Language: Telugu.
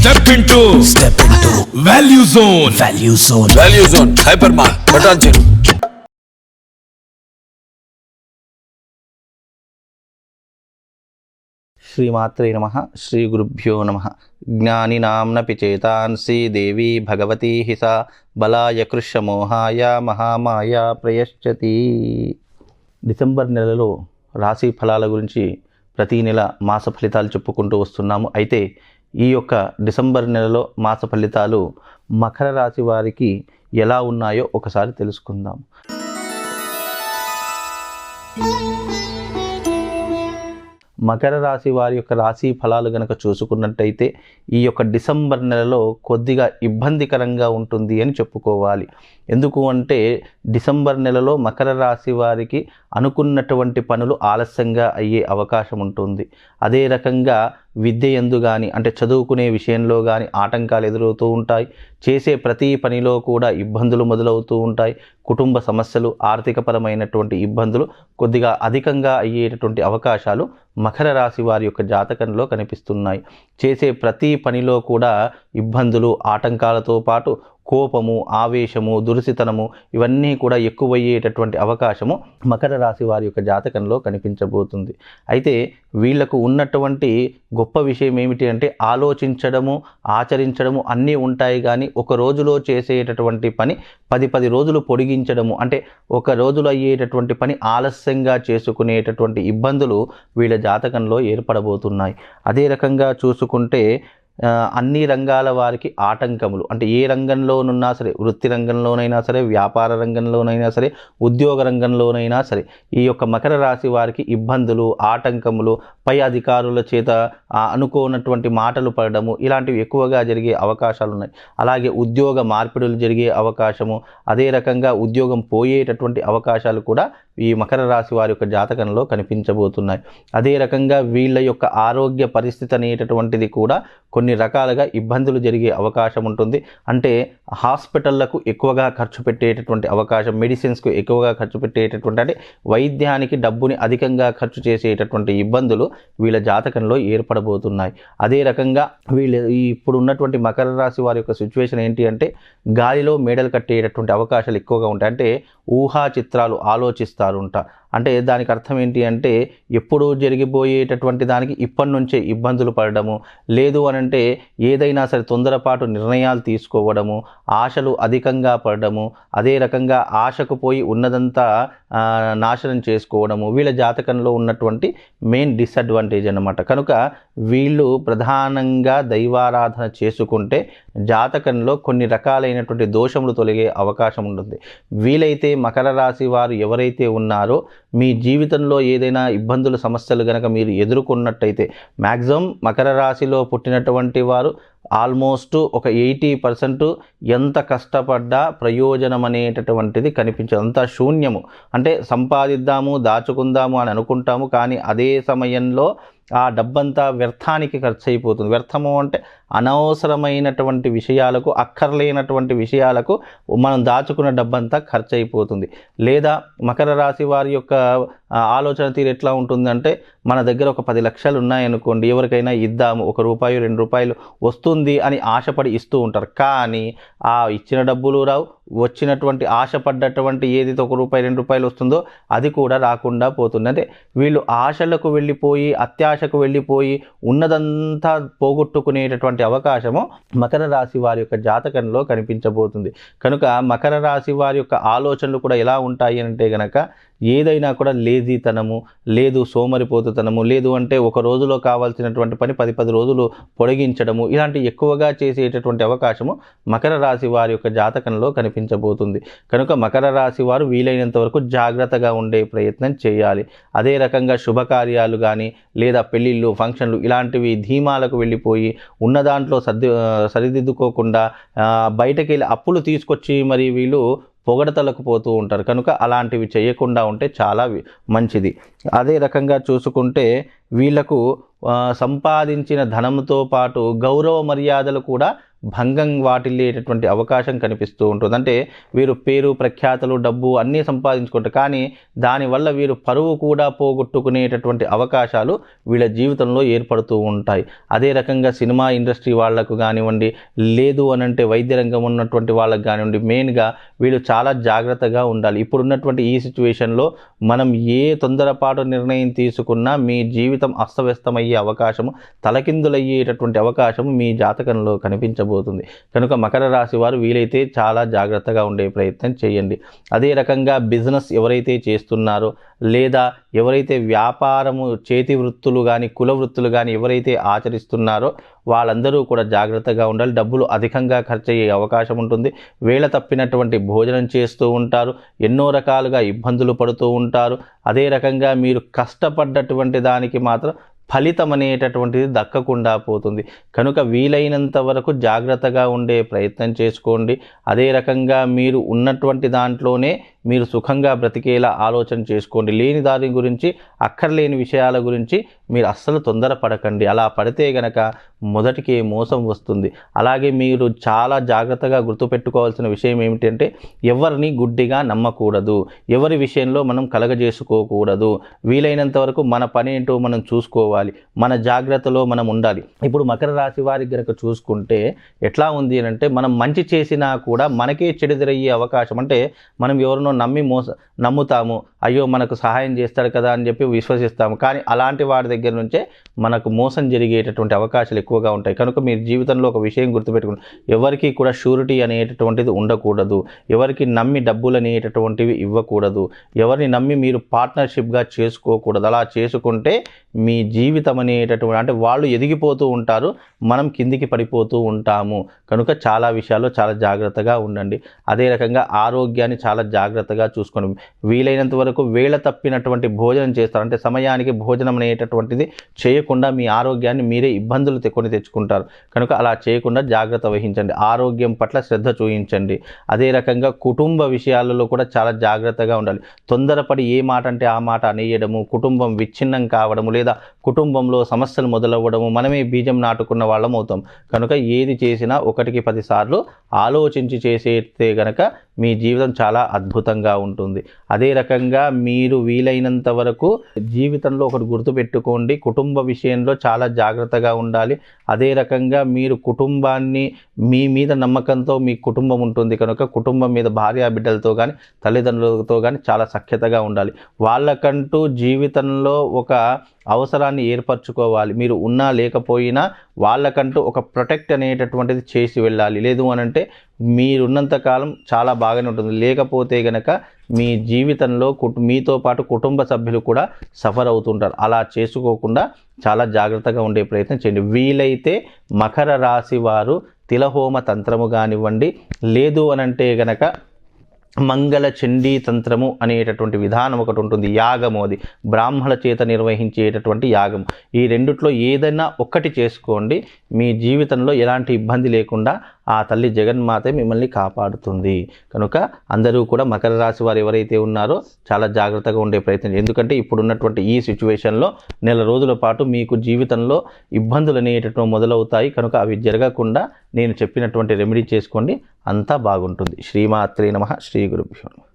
Step into value zone. Value zone. Hypermark. Button check. శ్రీమాత్రే నమః శ్రీ గురుభ్యో నమః జ్ఞానినాంనపి చేతాంసి దేవి భగవతి హి సా బలాయ కృష్యమోహాయ మహామాయ ప్రయశ్చతి. డిసెంబర్ నెలలో రాశి ఫలాల గురించి ప్రతి నెల మాస ఫలితాలు చెప్పుకుంటూ వస్తున్నాము. అయితే ఈ యొక్క డిసెంబర్ నెలలో మాస ఫలితాలు మకర రాశి వారికి ఎలా ఉన్నాయో ఒకసారి తెలుసుకుందాం. మకర రాశి వారి యొక్క రాశి ఫలాలు గనక చూసుకున్నట్టయితే ఈ యొక్క డిసెంబర్ నెలలో కొద్దిగా ఇబ్బందికరంగా ఉంటుంది అని చెప్పుకోవాలి. ఎందుకు అంటే డిసెంబర్ నెలలో మకర రాశి వారికి అనుకున్నటువంటి పనులు ఆలస్యంగా అయ్యే అవకాశం ఉంటుంది. అదే రకంగా విద్య యందు కానీ అంటే చదువుకునే విషయంలో కానీ ఆటంకాలు ఎదురవుతూ ఉంటాయి. చేసే ప్రతి పనిలో కూడా ఇబ్బందులు మొదలవుతూ ఉంటాయి. కుటుంబ సమస్యలు, ఆర్థికపరమైనటువంటి ఇబ్బందులు కొద్దిగా అధికంగా అయ్యేటటువంటి అవకాశాలు మకర రాశి వారి యొక్క జాతకంలో కనిపిస్తున్నాయి. చేసే ప్రతి పనిలో కూడా ఇబ్బందులు, ఆటంకాలతో పాటు కోపము, ఆవేశము, దురుసితనము ఇవన్నీ కూడా ఎక్కువయ్యేటటువంటి అవకాశము మకర రాశి వారి యొక్క జాతకంలో కనిపించబోతుంది. అయితే వీళ్లకు ఉన్నటువంటి గొప్ప విషయం ఏమిటి అంటే ఆలోచించడము, ఆచరించడము అన్నీ ఉంటాయి. కానీ ఒక రోజులో చేసేటటువంటి పని 10 రోజులు పొడిగించడము, అంటే ఒక రోజులో అయ్యేటటువంటి పని ఆలస్యంగా చేసుకునేటటువంటి ఇబ్బందులు వీళ్ళ జాతకంలో ఏర్పడబోతున్నాయి. అదే రకంగా చూసుకుంటే అన్ని రంగాల వారికి ఆటంకములు, అంటే ఏ రంగంలోనున్నా సరే, వృత్తి రంగంలోనైనా సరే, వ్యాపార రంగంలోనైనా సరే, ఉద్యోగ రంగంలోనైనా సరే, ఈ యొక్క మకర రాశి వారికి ఇబ్బందులు, ఆటంకములు, పై అధికారుల చేత అనుకోనటువంటి మాటలు పడడము ఇలాంటివి ఎక్కువగా జరిగే అవకాశాలు ఉన్నాయి. అలాగే ఉద్యోగ మార్పిడులు జరిగే అవకాశము, అదే రకంగా ఉద్యోగం పోయేటటువంటి అవకాశాలు కూడా ఈ మకర రాశి వారి యొక్క జాతకంలో కనిపించబోతున్నాయి. అదే రకంగా వీళ్ళ యొక్క ఆరోగ్య పరిస్థితి అనేటటువంటిది కూడా కొన్ని రకాలుగా ఇబ్బందులు జరిగే అవకాశం ఉంటుంది. అంటే హాస్పిటళ్లకు ఎక్కువగా ఖర్చు పెట్టేటటువంటి అవకాశం, మెడిసిన్స్కు ఎక్కువగా ఖర్చు పెట్టేటటువంటి, అంటే వైద్యానికి డబ్బుని అధికంగా ఖర్చు చేసేటటువంటి ఇబ్బందులు వీళ్ళ జాతకంలో ఏర్పడబోతున్నాయి. అదే రకంగా వీళ్ళు ఇప్పుడు ఉన్నటువంటి మకర రాశి వారి యొక్క సిచ్యువేషన్ ఏంటి అంటే గాలిలో మేడలు కట్టేటటువంటి అవకాశాలు ఎక్కువగా ఉంటాయి. అంటే ఊహా చిత్రాలు ఆలోచిస్తారు ఉంటా. అంటే దానికి అర్థం ఏంటి అంటే ఎప్పుడు జరిగిపోయేటటువంటి దానికి ఇప్పటి నుంచే ఇబ్బందులు పడడము, లేదు అనంటే ఏదైనా సరే తొందరపాటు నిర్ణయాలు తీసుకోవడము, ఆశలు అధికంగా పడడము, అదే రకంగా ఆశకు పోయి ఉన్నదంతా నాశనం చేసుకోవడము వీళ్ళ జాతకంలో ఉన్నటువంటి మెయిన్ డిసడ్వాంటేజ్ అన్నమాట. కనుక వీళ్ళు ప్రధానంగా దైవారాధన చేసుకుంటే జాతకంలో కొన్ని రకాలైనటువంటి దోషములు తొలగే అవకాశం ఉంటుంది. వీలైతే మకర రాశి వారు ఎవరైతే ఉన్నారో మీ జీవితంలో ఏదైనా ఇబ్బందులు, సమస్యలు కనుక మీరు ఎదుర్కొన్నట్టయితే మ్యాక్సిమం మకర రాశిలో పుట్టినటువంటి వారు ఆల్మోస్ట్ ఒక 80% ఎంత కష్టపడ్డా ప్రయోజనం అనేటటువంటిది కనిపించదు. అంతా శూన్యము. అంటే సంపాదిద్దాము, దాచుకుందాము అని అనుకుంటాము, కానీ అదే సమయంలో ఆ డబ్బంతా వ్యర్థానికి ఖర్చు అయిపోతుంది. వ్యర్థము అంటే అనవసరమైనటువంటి విషయాలకు, అక్కర్లేనటువంటి విషయాలకు మనం దాచుకున్న డబ్బంతా ఖర్చు అయిపోతుంది. లేదా మకర రాశి వారి యొక్క ఆలోచన తీరు ఎట్లా ఉంటుందంటే మన దగ్గర ఒక 10 లక్షలు ఉన్నాయనుకోండి, ఎవరికైనా ఇద్దాము, ₹1, ₹2 వస్తుంది అని ఆశపడి ఇస్తూ ఉంటారు. కానీ ఆ ఇచ్చిన డబ్బులు రావు, వచ్చినటువంటి ఆశపడ్డటువంటి ఏదైతే ₹1, ₹2 వస్తుందో అది కూడా రాకుండా పోతుంది. అంటే వీళ్ళు ఆశలకు వెళ్ళిపోయి, అత్యాశకు వెళ్ళిపోయి ఉన్నదంతా పోగొట్టుకునేటటువంటి అవకాశము మకర రాశి వారి యొక్క జాతకంలో కనిపించబోతుంది. కనుక మకర రాశి వారి యొక్క ఆలోచనలు కూడా ఎలా ఉంటాయి అంటే గనక ఏదైనా కూడా లేజీతనము, లేదు సోమరిపోతుతనము, లేదు అంటే ఒక రోజులో కావాల్సినటువంటి పని 10 రోజులు పొడిగించడము ఇలాంటి ఎక్కువగా చేసేటటువంటి అవకాశము మకర రాశి వారి యొక్క జాతకంలో కనిపించబోతుంది. కనుక మకర రాశి వారు వీలైనంత వరకు జాగ్రత్తగా ఉండే ప్రయత్నం చేయాలి. అదే రకంగా శుభకార్యాలు కానీ లేదా పెళ్ళిళ్ళు, ఫంక్షన్లు ఇలాంటివి ధీమాలకు వెళ్ళిపోయి ఉన్న దాంట్లో సరిదిద్దుకోకుండా బయటకు వెళ్ళి అప్పులు తీసుకొచ్చి మరి వీళ్ళు పొగడతలకు పోతూ ఉంటారు. కనుక అలాంటివి చేయకుండా ఉంటే చాలా మంచిది. అదే రకంగా చూసుకుంటే వీళ్లకు సంపాదించిన ధనంతో పాటు గౌరవ మర్యాదలు కూడా భంగం వాటిల్లేటటువంటి అవకాశం కనిపిస్తూ ఉంటుంది. అంటే వీరు పేరు ప్రఖ్యాతలు డబ్బు అన్నీ సంపాదించుకుంటారు, కానీ దానివల్ల వీరు పరువు కూడా పోగొట్టుకునేటటువంటి అవకాశాలు వీళ్ళ జీవితంలో ఏర్పడుతూ ఉంటాయి. అదే రకంగా సినిమా ఇండస్ట్రీ వాళ్లకు కానివ్వండి, లేదు అనంటే వైద్య రంగం ఉన్నటువంటి వాళ్ళకు కానివ్వండి, మెయిన్గా వీళ్ళు చాలా జాగ్రత్తగా ఉండాలి. ఇప్పుడున్నటువంటి ఈ సిచ్యువేషన్లో మనం ఏ తొందరపాటు నిర్ణయం తీసుకున్నా మీ జీవితం అస్తవ్యస్తమయ్యే అవకాశము, తలకిందులయ్యేటటువంటి అవకాశము మీ జాతకంలో కనిపించబోతుంది. కనుక మకర రాశి వారు వీలైతే చాలా జాగ్రత్తగా ఉండే ప్రయత్నం చేయండి. అదే రకంగా బిజినెస్ ఎవరైతే చేస్తున్నారో, లేదా ఎవరైతే వ్యాపారము చేతి వృత్తులు కానీ కుల వృత్తులు కానీ ఎవరైతే ఆచరిస్తున్నారో వాళ్ళందరూ కూడా జాగ్రత్తగా ఉండాలి. డబ్బులు అధికంగా ఖర్చు అయ్యే అవకాశం ఉంటుంది. వేళ తప్పినటువంటి భోజనం చేస్తూ ఉంటారు, ఎన్నో రకాలుగా ఇబ్బందులు పడుతూ ఉంటారు. అదే రకంగా మీరు కష్టపడ్డటువంటి దానికి మాత్రం ఫలితం అనేటటువంటిది దక్కకుండా పోతుంది. కనుక వీలైనంత వరకు జాగ్రత్తగా ఉండే ప్రయత్నం చేసుకోండి. అదే రకంగా మీరు ఉన్నటువంటి దాంట్లోనే మీరు సుఖంగా బ్రతికేలా ఆలోచన చేసుకోండి. లేని దాని గురించి, అక్కర్లేని విషయాల గురించి మీరు అస్సలు తొందరపడకండి. అలా పడితే గనక మొదటికే మోసం వస్తుంది. అలాగే మీరు చాలా జాగ్రత్తగా గుర్తుపెట్టుకోవాల్సిన విషయం ఏమిటంటే, ఎవరిని గుడ్డిగా నమ్మకూడదు, ఎవరి విషయంలో మనం కలగజేసుకోకూడదు. వీలైనంత వరకు మన పని ఏంటో మనం చూసుకోవాలి, మన జాగ్రత్తలో మనం ఉండాలి. ఇప్పుడు మకర రాశి వారికి గనక చూసుకుంటే ఎట్లా ఉంది అంటే, మనం మంచి చేసినా కూడా మనకే చెడుదరయ్యే అవకాశం. అంటే మనం ఎవరినో నమ్ముతాము, అయ్యో మనకు సహాయం చేస్తాడు కదా అని చెప్పి విశ్వసిస్తాము, కానీ అలాంటి వాడి దగ్గర నుంచే మనకు మోసం జరిగేటటువంటి అవకాశాలు ఎక్కువగా ఉంటాయి. కనుక మీ జీవితంలో ఒక విషయం గుర్తుపెట్టుకోండి, ఎవరికి కూడా షూరిటీ అనేటటువంటిది ఉండకూడదు, ఎవరికి నమ్మి డబ్బులు అనేటటువంటివి ఇవ్వకూడదు, ఎవరిని నమ్మి మీరు పార్ట్నర్షిప్గా చేసుకోకూడదు. అలా చేసుకుంటే మీ జీవితం అనేటటువంటి, అంటే వాళ్ళు ఎదిగిపోతూ ఉంటారు, మనం కిందికి పడిపోతూ ఉంటాము. కనుక చాలా విషయాల్లో చాలా జాగ్రత్తగా ఉండండి. అదే రకంగా ఆరోగ్యాన్ని చాలా జాగ్రత్తగా చూసుకోండి. వీలైనంత వరకు వేళ తప్పినటువంటి భోజనం చేస్తారు, అంటే సమయానికి భోజనం అనేటటువంటిది చేయకుండా మీ ఆరోగ్యాన్ని మీరే ఇబ్బందులు కొని తెచ్చుకుంటారు. కనుక అలా చేయకుండా జాగ్రత్త వహించండి. ఆరోగ్యం పట్ల శ్రద్ధ చూపించండి. అదే రకంగా కుటుంబ విషయాలలో కూడా చాలా జాగ్రత్తగా ఉండాలి. తొందరపడి ఏ మాట అంటే ఆ మాట అనేయడము, కుటుంబం విచ్ఛిన్నం కావడము, లేదా కుటుంబంలో సమస్యలు మొదలవ్వడము, మనమే బీజం నాటుకున్న వాళ్ళం అవుతాం. కనుక ఏది చేసినా 1కి 10 సార్లు ఆలోచించి చేసేస్తే గనక మీ జీవితం చాలా అద్భుతంగా ఉంటుంది. అదే రకంగా మీరు వీలైనంత వరకు జీవితంలో ఒకటి గుర్తుపెట్టుకోండి, కుటుంబ విషయంలో చాలా జాగ్రత్తగా ఉండాలి. అదే రకంగా మీరు కుటుంబాన్ని, మీ మీద నమ్మకంతో మీ కుటుంబం ఉంటుంది కనుక కుటుంబం మీద భార్య బిడ్డలతో కానీ తల్లిదండ్రులతో కానీ చాలా సఖ్యతగా ఉండాలి. వాళ్ళకంటూ జీవితంలో ఒక అవసరాన్ని ఏర్పరచుకోవాలి. మీరు ఉన్నా లేకపోయినా వాళ్ళకంటూ ఒక ప్రొటెక్ట్ అనేటటువంటిది చేసి వెళ్ళాలి. లేదు అనంటే మీరున్నంతకాలం చాలా బాగానే ఉంటుంది, లేకపోతే గనక మీ జీవితంలో మీతో పాటు కుటుంబ సభ్యులు కూడా సఫర్ అవుతుంటారు. అలా చేసుకోకుండా చాలా జాగ్రత్తగా ఉండే ప్రయత్నం చేయండి. వీలైతే మకర రాశి వారు తిలహోమ తంత్రము కానివ్వండి, లేదు అనంటే గనక మంగళ చండీ తంత్రము అనేటటువంటి విధానం ఒకటి ఉంటుంది, యాగము. అది బ్రాహ్మణుల చేత నిర్వహించేటటువంటి యాగం. ఈ రెండిట్లో ఏదైనా ఒక్కటి చేసుకోండి, మీ జీవితంలో ఎలాంటి ఇబ్బంది లేకుండా ఆ తల్లి జగన్మాత మిమ్మల్ని కాపాడుతుంది. కనుక అందరూ కూడా మకర రాశి వారు ఎవరైతే ఉన్నారో చాలా జాగ్రత్తగా ఉండే ప్రయత్నం, ఎందుకంటే ఇప్పుడున్నటువంటి ఈ సిచ్యువేషన్లో నెల రోజుల పాటు మీకు జీవితంలో ఇబ్బందులు అనేటటువంటి మొదలవుతాయి. కనుక అవి జరగకుండా నేను చెప్పినటువంటి రెమెడీ చేసుకోండి, అంతా బాగుంటుంది. శ్రీమాత్రే నమః. శ్రీ గురుభ్యో నమః.